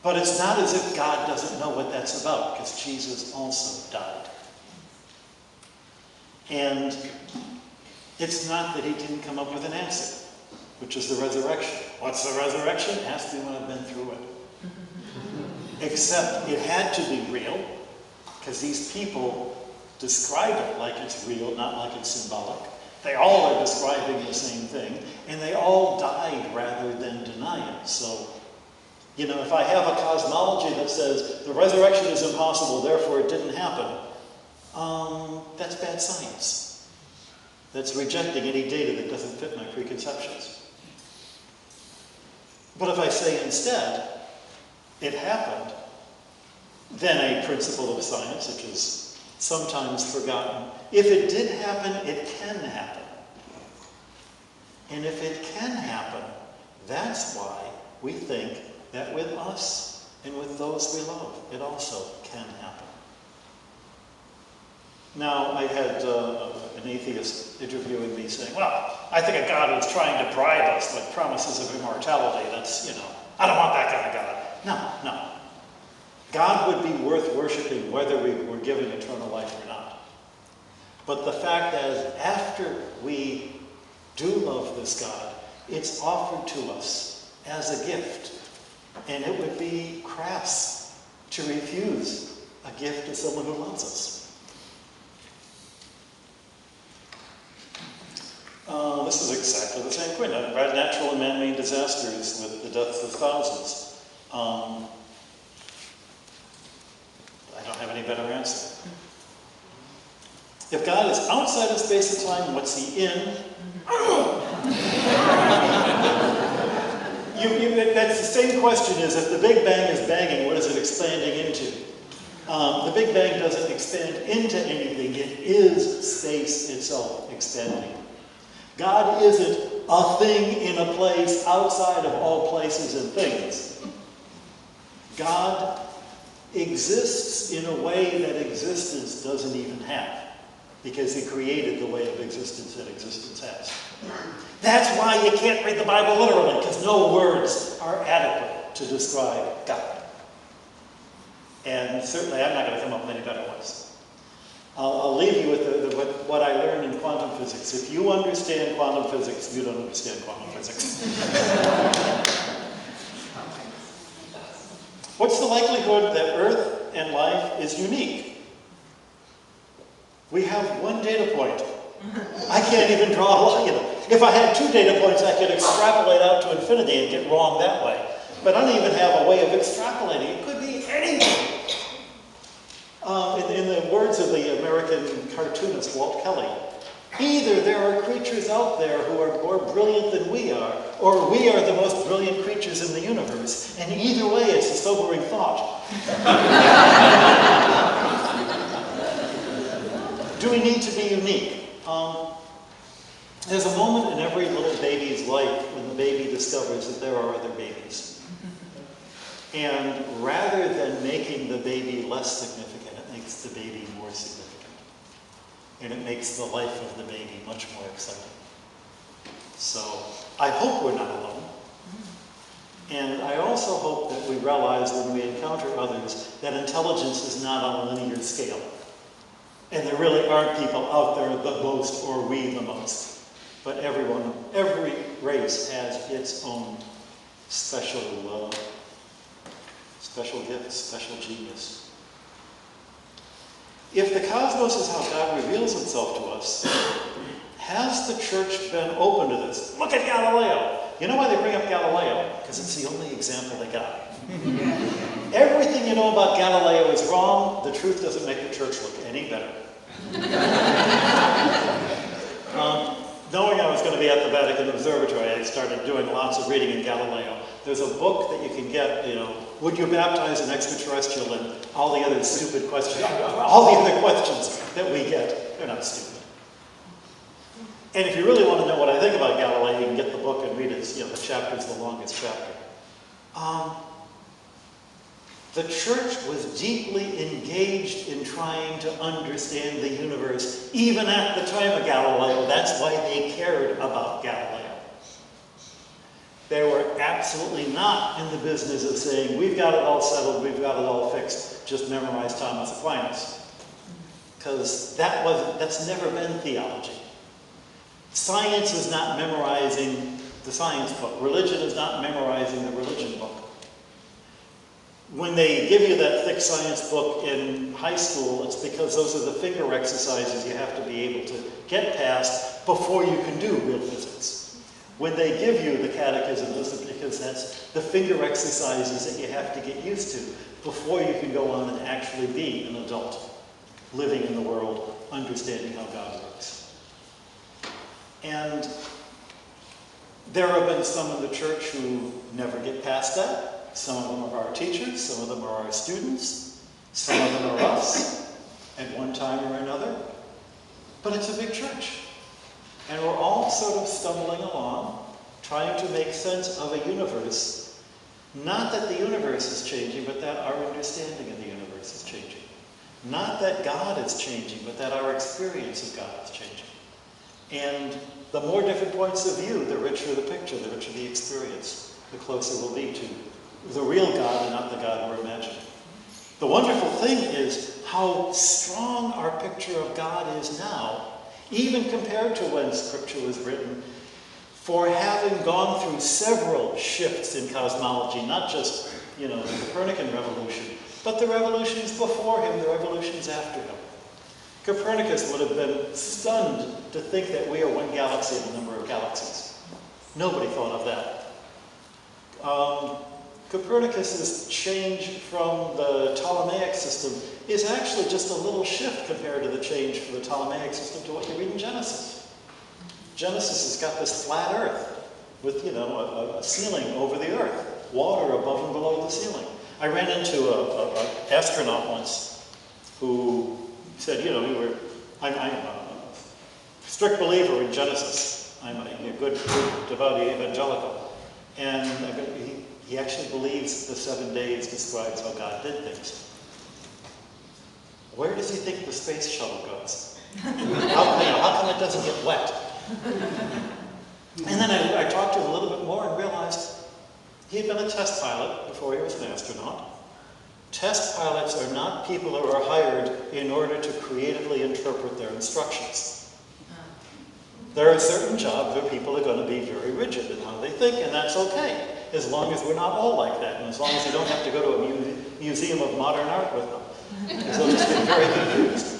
But it's not as if God doesn't know what that's about, because Jesus also died. And it's not that he didn't come up with an answer, which is the resurrection. What's the resurrection? Ask me when I've been through it. Except it had to be real, because these people describe it like it's real, not like it's symbolic. They all are describing the same thing, and they all died rather than deny it. So, if I have a cosmology that says the resurrection is impossible, therefore it didn't happen, that's bad science. That's rejecting any data that doesn't fit my preconceptions. But if I say instead, it happened, then a principle of science, which is sometimes forgotten, if it did happen, it can happen. And if it can happen, that's why we think that with us and with those we love, it also can happen. Now, I had an atheist interviewing me saying, well, I think a God is trying to bribe us with promises of immortality. That's, I don't want that kind of God. No. God would be worth worshiping whether we were given eternal life or not. But the fact is, after we do love this God, it's offered to us as a gift. And it would be crass to refuse a gift to someone who loves us. This is exactly the same point. Natural and man-made disasters with the deaths of thousands. I don't have any better answer. If God is outside of space and time, what's he in? That's the same question as if the Big Bang is banging, what is it expanding into? The Big Bang doesn't expand into anything. It is space itself expanding. God isn't a thing in a place outside of all places and things. God exists in a way that existence doesn't even have, because he created the way of existence that existence has. That's why you can't read the Bible literally, because no words are adequate to describe God. And certainly I'm not going to come up with any better ones. I'll leave you with what I learned in quantum physics. If you understand quantum physics, you don't understand quantum physics. What's the likelihood that Earth and life is unique? We have one data point. I can't even draw a line. If I had 2 data points, I could extrapolate out to infinity and get wrong that way. But I don't even have a way of extrapolating. It could be anything. In the words of the American cartoonist Walt Kelly, either there are creatures out there who are more brilliant than we are, or we are the most brilliant creatures in the universe. And either way, it's a sobering thought. Do we need to be unique? There's a moment in every little baby's life when the baby discovers that there are other babies. And rather than making the baby less significant, it makes the baby more significant. And it makes the life of the baby much more exciting. So I hope we're not alone. And I also hope that we realize when we encounter others that intelligence is not on a linear scale. And there really aren't people out there the most or we the most. But every race has its own special gift, special genius. If the cosmos is how God reveals himself to us, has the church been open to this? Look at Galileo. You know why they bring up Galileo? Because it's the only example they got. Everything you know about Galileo is wrong. The truth doesn't make the church look any better. Knowing I was going to be at the Vatican Observatory, I started doing lots of reading in Galileo. There's a book that you can get, Would You Baptize an Extraterrestrial? And all the other stupid questions, all the other questions that we get, they're not stupid. And if you really want to know what I think about Galileo, you can get the book and read it. The chapter's the longest chapter. The church was deeply engaged in trying to understand the universe, even at the time of Galileo. That's why they cared about Galileo. They were absolutely not in the business of saying, we've got it all settled, we've got it all fixed, just memorize Thomas Aquinas. Because that's never been theology. Science is not memorizing the science book. Religion is not memorizing the religion book. When they give you that thick science book in high school, it's because those are the finger exercises you have to be able to get past before you can do real physics. When they give you the catechism, it's because that's the finger exercises that you have to get used to before you can go on and actually be an adult, living in the world, understanding how God works. And there have been some in the church who never get past that. Some of them are our teachers, some of them are our students, some of them are us at one time or another. But it's a big church. And we're all sort of stumbling along, trying to make sense of a universe. Not that the universe is changing, but that our understanding of the universe is changing. Not that God is changing, but that our experience of God is changing. And the more different points of view, the richer the picture, the richer the experience, the closer we'll be to the real God and not the God we're imagining. The wonderful thing is how strong our picture of God is now, even compared to when Scripture was written, for having gone through several shifts in cosmology, not just, the Copernican revolution, but the revolutions before him, the revolutions after him. Copernicus would have been stunned to think that we are one galaxy in a number of galaxies. Nobody thought of that. Copernicus's change from the Ptolemaic system is actually just a little shift compared to the change from the Ptolemaic system to what you read in Genesis. Genesis has got this flat earth with, a ceiling over the earth, water above and below the ceiling. I ran into an astronaut once who said, I'm a strict believer in Genesis. I'm a good devout evangelical. And he actually believes the 7 days describes how God did things. Where does he think the space shuttle goes? How come it doesn't get wet? And then I talked to him a little bit more and realized he had been a test pilot before he was an astronaut. Test pilots are not people who are hired in order to creatively interpret their instructions. There are certain jobs where people are going to be very rigid in how they think, and that's okay, as long as we're not all like that, and as long as you don't have to go to a museum of modern art with them, because they'll just get very confused.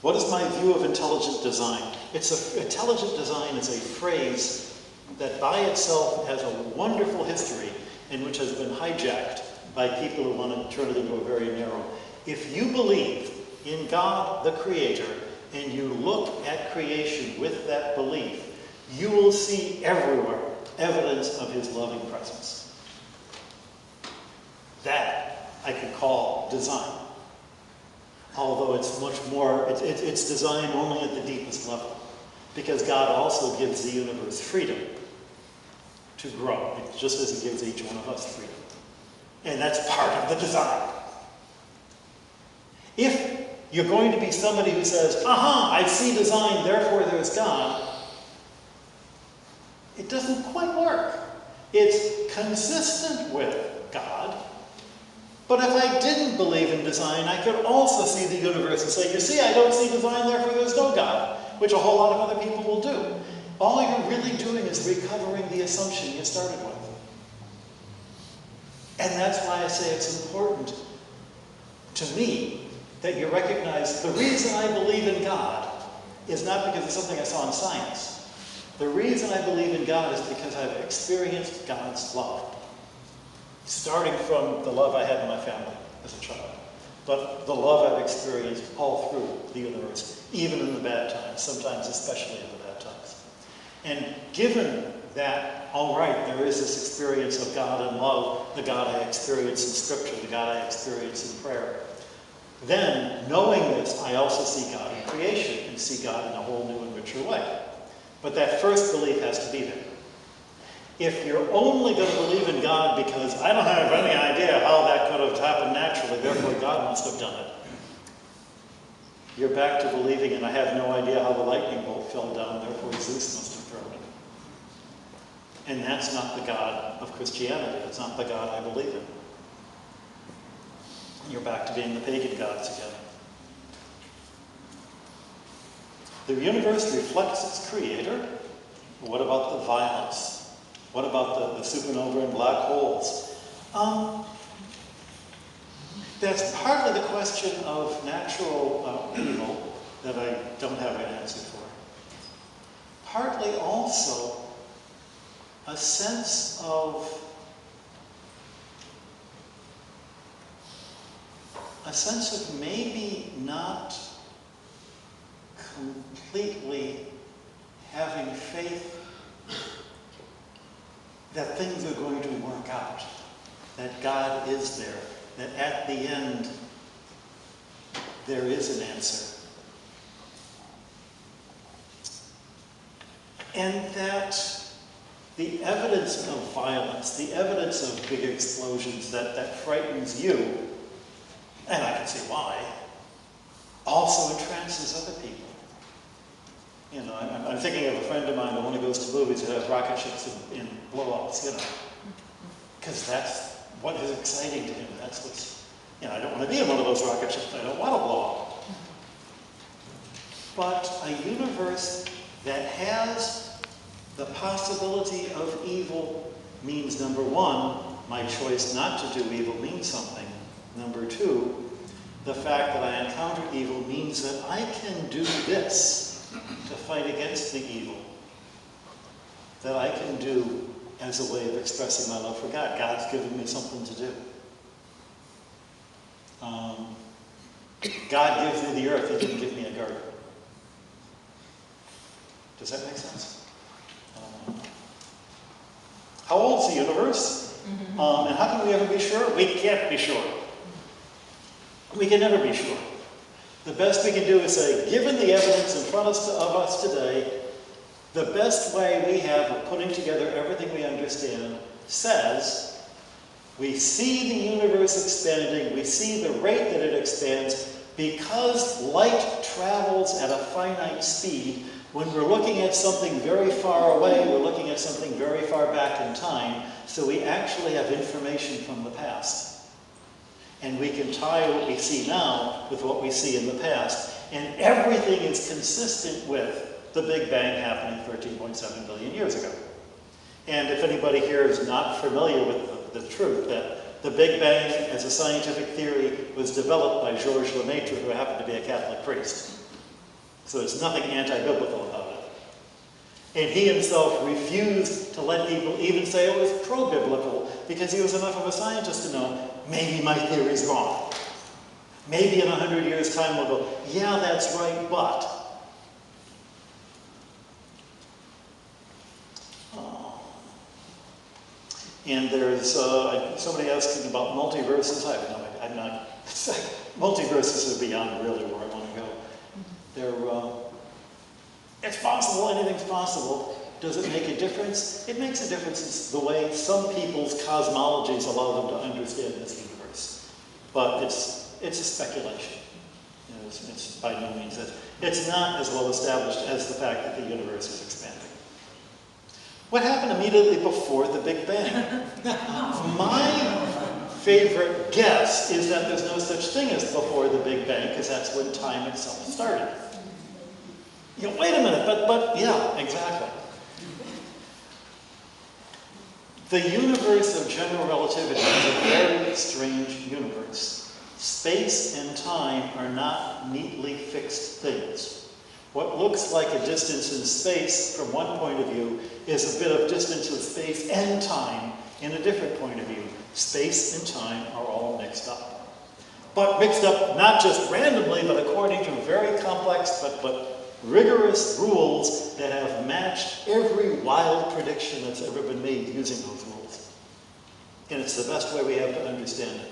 What is my view of intelligent design? Intelligent design is a phrase that by itself has a wonderful history and which has been hijacked by people who want to turn it into a very narrow. If you believe in God, the Creator, and you look at creation with that belief, you will see everywhere evidence of His loving presence. That I could call design. Although it's much more, it's design only at the deepest level. Because God also gives the universe freedom to grow, just as He gives each one of us freedom. And that's part of the design. If you're going to be somebody who says, aha, I see design, therefore there's God, it doesn't quite work. It's consistent with God. But if I didn't believe in design, I could also see the universe and say, you see, I don't see design, therefore there's no God, which a whole lot of other people will do. All you're really doing is recovering the assumption you started with. And that's why I say it's important to me that you recognize the reason I believe in God is not because it's something I saw in science. The reason I believe in God is because I've experienced God's love. Starting from the love I had in my family as a child, but the love I've experienced all through the universe, even in the bad times, sometimes especially in the bad times. And given that, all right, there is this experience of God and love, the God I experience in Scripture, the God I experience in prayer, then, knowing this, I also see God in creation and see God in a whole new and richer way. But that first belief has to be there. If you're only going to believe in God because I don't have any idea how that could have happened naturally, therefore God must have done it, you're back to believing, and I have no idea how the lightning bolt fell down, therefore Zeus must have thrown it. And that's not the God of Christianity. It's not the God I believe in. You're back to being the pagan gods again. The universe reflects its creator. What about the violence? What about the supernova and black holes? That's partly the question of natural evil that I don't have an answer for. Partly also a sense of maybe not completely having faith that things are going to work out, that God is there, that at the end there is an answer. And that the evidence of violence, the evidence of big explosions that frightens you, and I can see why, also entrances other people. You know, I'm thinking of a friend of mine that only goes to movies that have rocket ships in blowouts, you know, because that's what is exciting to him. That's what's, you know, I don't want to be in one of those rocket ships. I don't want to blow up. But a universe that has the possibility of evil means, number one, my choice not to do evil means something. Number two, the fact that I encounter evil means that I can do this to fight against the evil. That I can do as a way of expressing my love for God. God's given me something to do. God gives me the earth, He didn't give me a garden. Does that make sense? How old's the universe? And how can we ever be sure? We can't be sure. We can never be sure. The best we can do is say, given the evidence in front of us today, the best way we have of putting together everything we understand says, we see the universe expanding, we see the rate that it expands, because light travels at a finite speed. When we're looking at something very far away, we're looking at something very far back in time, so we actually have information from the past. And we can tie what we see now with what we see in the past. And everything is consistent with the Big Bang happening 13.7 billion years ago. And if anybody here is not familiar with the truth, that the Big Bang as a scientific theory was developed by Georges Lemaitre, who happened to be a Catholic priest. So there's nothing anti-biblical about it. And he himself refused to let people even say it was pro-biblical, because he was enough of a scientist to know, maybe my theory's wrong. Maybe in 100 years' time we'll go, yeah, that's right, but. And there's somebody asking about multiverses. I have no idea. I'm not. Multiverses are beyond really where I want to go. It's possible, anything's possible. Does it make a difference? It makes a difference in the way some people's cosmologies allow them to understand this universe. But it's a speculation. You know, it's by no means, it's not as well established as the fact that the universe is expanding. What happened immediately before the Big Bang? My favorite guess is that there's no such thing as before the Big Bang, because that's when time itself started. You know, wait a minute, but yeah, exactly. The universe of general relativity is a very strange universe. Space and time are not neatly fixed things. What looks like a distance in space from one point of view is a bit of distance in space and time in a different point of view. Space and time are all mixed up. But mixed up not just randomly, but according to very complex but rigorous rules that have matched every wild prediction that's ever been made using those rules. And it's the best way we have to understand it.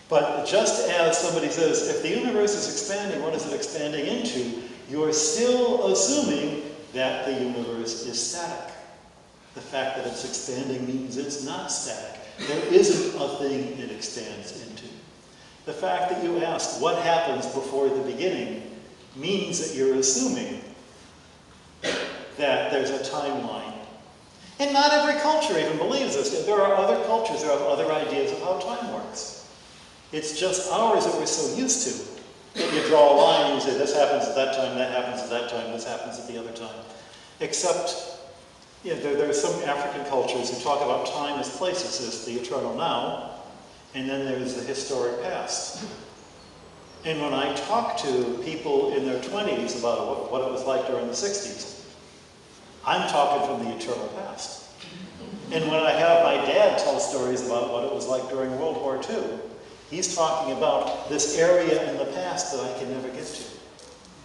But just as somebody says, if the universe is expanding, what is it expanding into? You're still assuming that the universe is static. The fact that it's expanding means it's not static. There isn't a thing it expands into. The fact that you ask what happens before the beginning means that you're assuming that there's a timeline. And not every culture even believes this. There are other cultures that have other ideas of how time works. It's just ours that we're so used to. You draw a line and you say, this happens at that time, that happens at that time, this happens at the other time. Except, there are some African cultures who talk about time as places. There's the eternal now, and then there's the historic past. And when I talk to people in their 20s about what it was like during the 60s, I'm talking from the eternal past. And when I have my dad tell stories about what it was like during World War II, he's talking about this area in the past that I can never get to.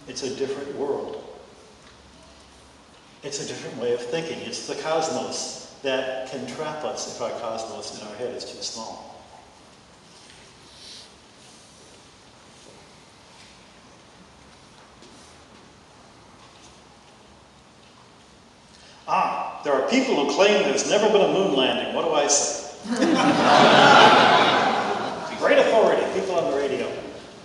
It's a different world. It's a different way of thinking. It's the cosmos that can trap us if our cosmos in our head is too small. There are people who claim there's never been a moon landing. What do I say? Great authority, people on the radio.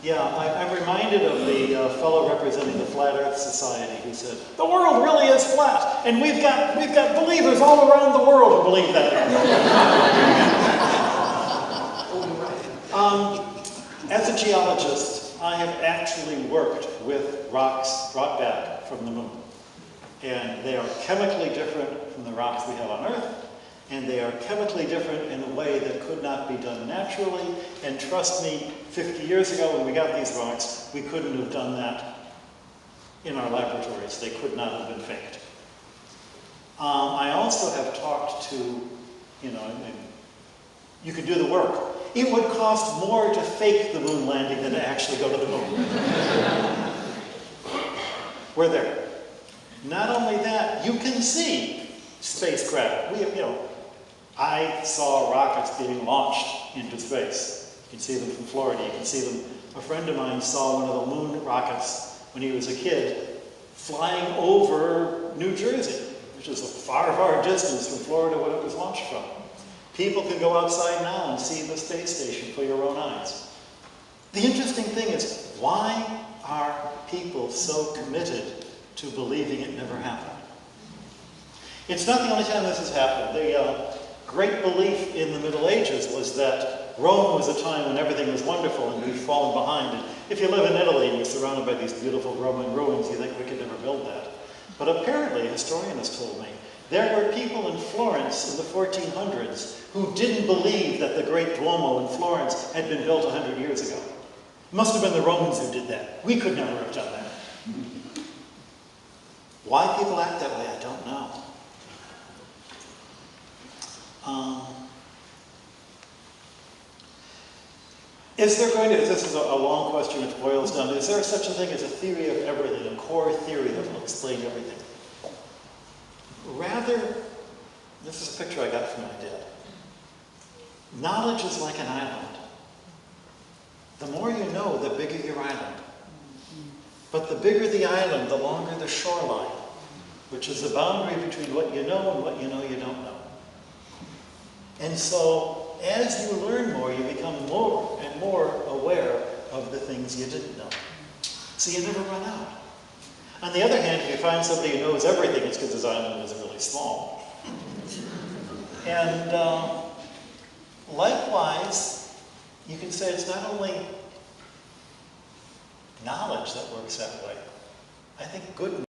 Yeah, I'm reminded of the fellow representing the Flat Earth Society who said, the world really is flat, and we've got believers all around the world who believe that. As a geologist, I have actually worked with rocks brought back from the moon. And they are chemically different from the rocks we have on Earth, and they are chemically different in a way that could not be done naturally. And trust me, 50 years ago when we got these rocks, we couldn't have done that in our laboratories. They could not have been faked. I also have talked to, and you could do the work. It would cost more to fake the moon landing than to actually go to the moon. We're there. Not only that, you can see spacecraft. I saw rockets being launched into space. You can see them from Florida. You can see them. A friend of mine saw one of the moon rockets when he was a kid flying over New Jersey, which is a far, far distance from Florida where it was launched from. People can go outside now and see the space station for your own eyes. The interesting thing is, why are people so committed to believing it never happened? It's not the only time this has happened. The great belief in the Middle Ages was that Rome was a time when everything was wonderful and we've fallen behind. And if you live in Italy and you're surrounded by these beautiful Roman ruins, you think we could never build that. But apparently, a historian has told me, there were people in Florence in the 1400s who didn't believe that the great Duomo in Florence had been built 100 years ago. It must have been the Romans who did that. We could never have done that. Why people act that way, I don't know. This is a long question which boils down, is there such a thing as a theory of everything, a core theory that will explain everything? Rather, this is a picture I got from my dad. Knowledge is like an island. The more you know, the bigger your island. But the bigger the island, the longer the shoreline, which is the boundary between what you know and what you know you don't know. And so, as you learn more, you become more and more aware of the things you didn't know. So you never run out. On the other hand, if you find somebody who knows everything, it's because his island is really small. And likewise, you can say it's not only knowledge that works that way. I think good